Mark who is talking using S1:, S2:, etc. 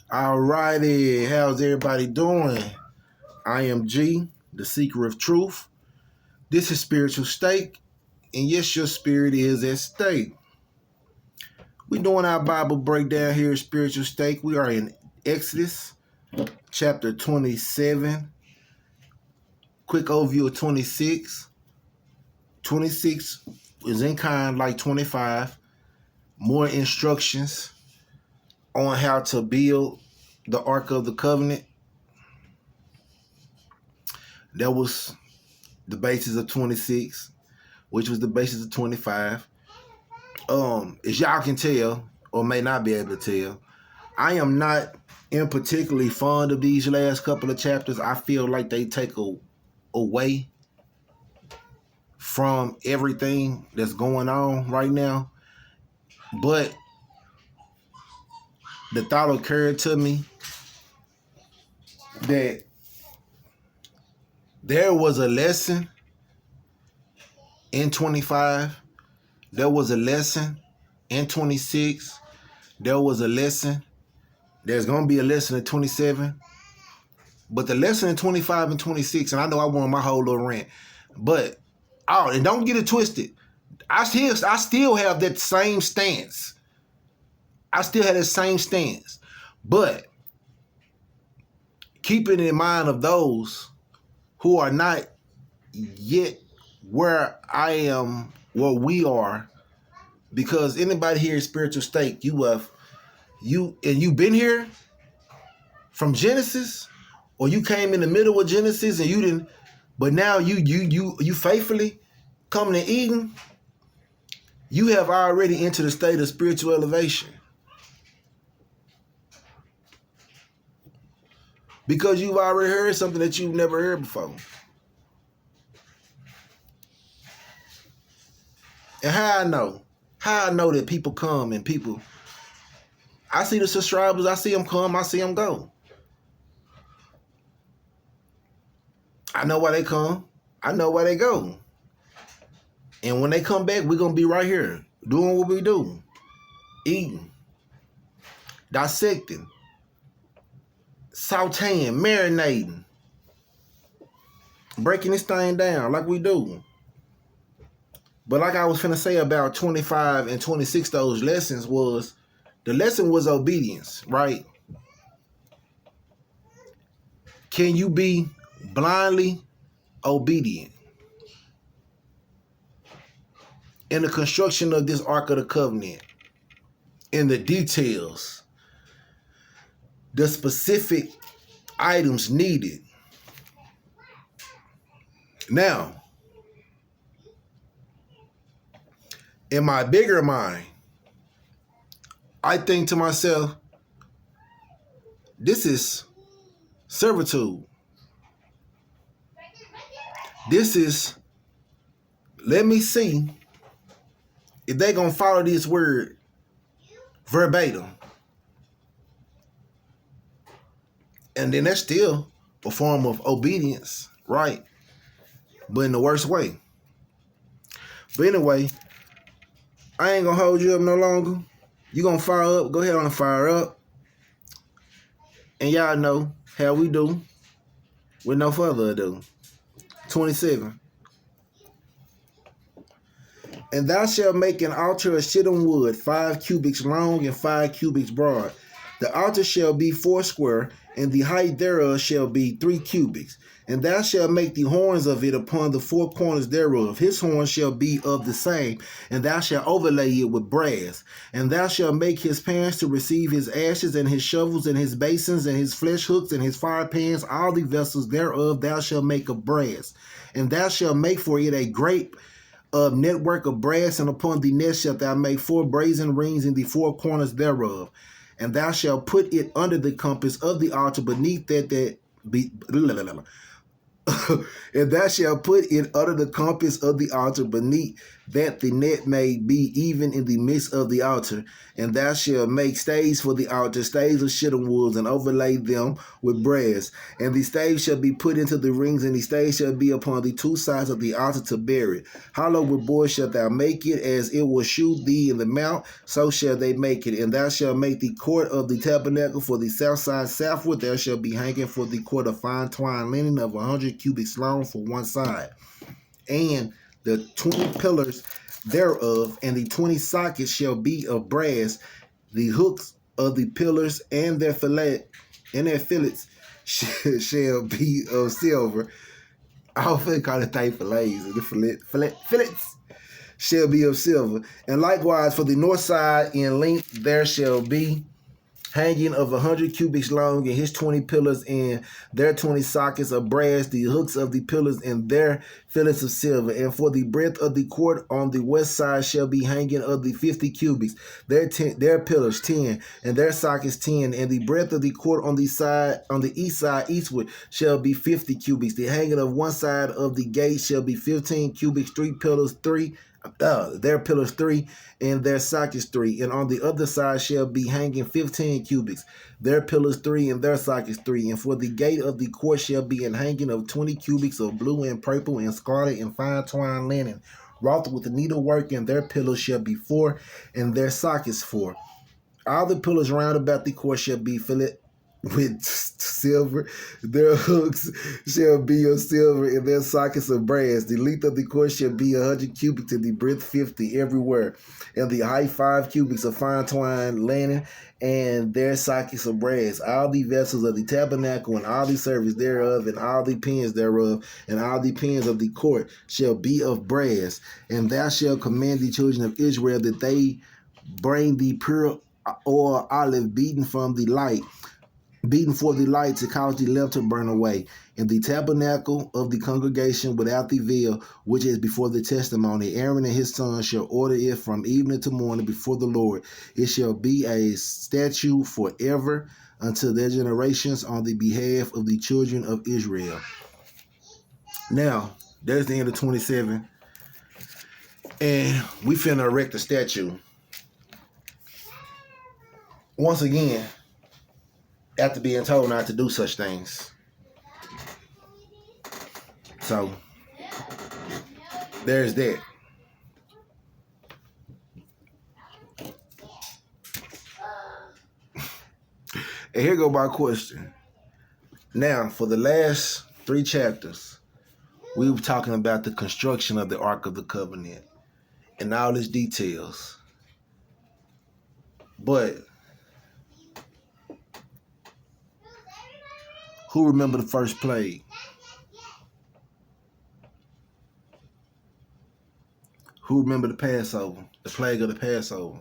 S1: Alrighty, how's everybody doing? I am G, the seeker of truth. This is Spiritual Stake, and yes, your spirit is at stake. We're doing our Bible breakdown here at Spiritual Stake. We are in Exodus chapter 27. Quick overview of 26. 26 is in kind like 25. More instructions on how to build the Ark of the Covenant. That was the basis of 26, which was the basis of 25. As y'all can tell, or may not be able to tell, I am not in particularly fond of these last couple of chapters. I feel like they take away from everything that's going on right now. But the thought occurred to me that there was a lesson in 25. There was a lesson in 26. There was a lesson. There's going to be a lesson in 27. But the lesson in 25 and 26, and I know I won my whole little rant, but, and don't get it twisted. I still have that same stance. I still have that same stance. But keeping in mind of those who are not yet where I am, where we are, because anybody here in Spiritual Stake, you've been here from Genesis, or you came in the middle of Genesis and you didn't, but now you faithfully coming to Eden, you have already entered a state of spiritual elevation. Because you've already heard something that you've never heard before. And how I know that people come and people, I see the subscribers, I see them come, I see them go. I know why they come, I know why they go. And when they come back, we're going to be right here doing what we do. Eating, dissecting, sauteing, marinating, breaking this thing down like we do. But like I was finna say about 25 and 26, those lessons was, the lesson was obedience, right? Can you be blindly obedient in the construction of this Ark of the Covenant, in the details, the specific items needed? Now, in my bigger mind, I think to myself, this is servitude. This is, let me see if they gonna follow this word verbatim. And then that's still a form of obedience, right? But in the worst way. But anyway, I ain't gonna hold you up no longer. You gonna fire up, go ahead on and fire up. And y'all know how we do. With no further ado. 27. And thou shalt make an altar of shittim wood, 5 cubits long and 5 cubits broad. The altar shall be 4 square, and the height thereof shall be 3 cubits. And thou shalt make the horns of it upon the 4 corners thereof. His horns shall be of the same, and thou shalt overlay it with brass. And thou shalt make his pans to receive his ashes, and his shovels, and his basins, and his flesh hooks, and his fire pans, all the vessels thereof thou shalt make of brass. And thou shalt make for it a great network of brass, and upon the net shalt thou make 4 brazen rings in the 4 corners thereof. And thou shalt put it under the compass of the altar beneath that be And thou shalt put it under the compass of the altar beneath, that the net may be even in the midst of the altar. And thou shalt make staves for the altar, staves of shittim woods, and overlay them with brass. And the staves shall be put into the rings, and the staves shall be upon the two sides of the altar to bear it. Hollow with boards shalt thou make it, as it will shoot thee in the mount, so shall they make it. And thou shalt make the court of the tabernacle for the south side southward. There shall be hanging for the court of fine twined linen of 100 cubits long for one side, and the 20 pillars thereof, and the 20 sockets shall be of brass. The hooks of the pillars and their fillets shall be of silver. I often call it thing fillets. The fillets shall be of silver. And likewise for the north side in length there shall be hanging of 100 cubits long, and his 20 pillars and their 20 sockets of brass, the hooks of the pillars and their fillets of silver. And for the breadth of the court on the west side shall be hanging of the 50 cubits, their pillars 10, and their sockets 10. And the breadth of the court on the east side eastward shall be 50 cubits. The hanging of one side of the gate shall be 15 cubits, their pillars 3, and their sockets 3. And on the other side shall be hanging 15 cubits, their pillars 3, and their sockets 3. And for the gate of the court shall be an hanging of 20 cubits of blue and purple and scarlet and fine twined linen, wrought with needlework, and their pillars shall be 4, and their sockets 4. All the pillars round about the court shall be filled with silver. Their hooks shall be of silver, and their sockets of brass. The length of the court shall be 100 cubits, and the breadth 50 everywhere, and the height 5 cubits of fine twined linen, and their sockets of brass. All the vessels of the tabernacle, and all the service thereof, and all the pins thereof, and all the pins of the court shall be of brass. And thou shalt command the children of Israel that they bring the pure oil olive beaten for the light, to cause the lamp to burn away. In the tabernacle of the congregation without the veil, which is before the testimony, Aaron and his sons shall order it from evening to morning before the Lord. It shall be a statute forever unto their generations on the behalf of the children of Israel. Now, there's the end of 27. And we finna erect a statue. Once again, after being told not to do such things. So, there's that. And here go my question. Now, for the last 3 chapters, we were talking about the construction of the Ark of the Covenant and all its details. But who remember the first plague? Who remember the Passover? The plague of the Passover?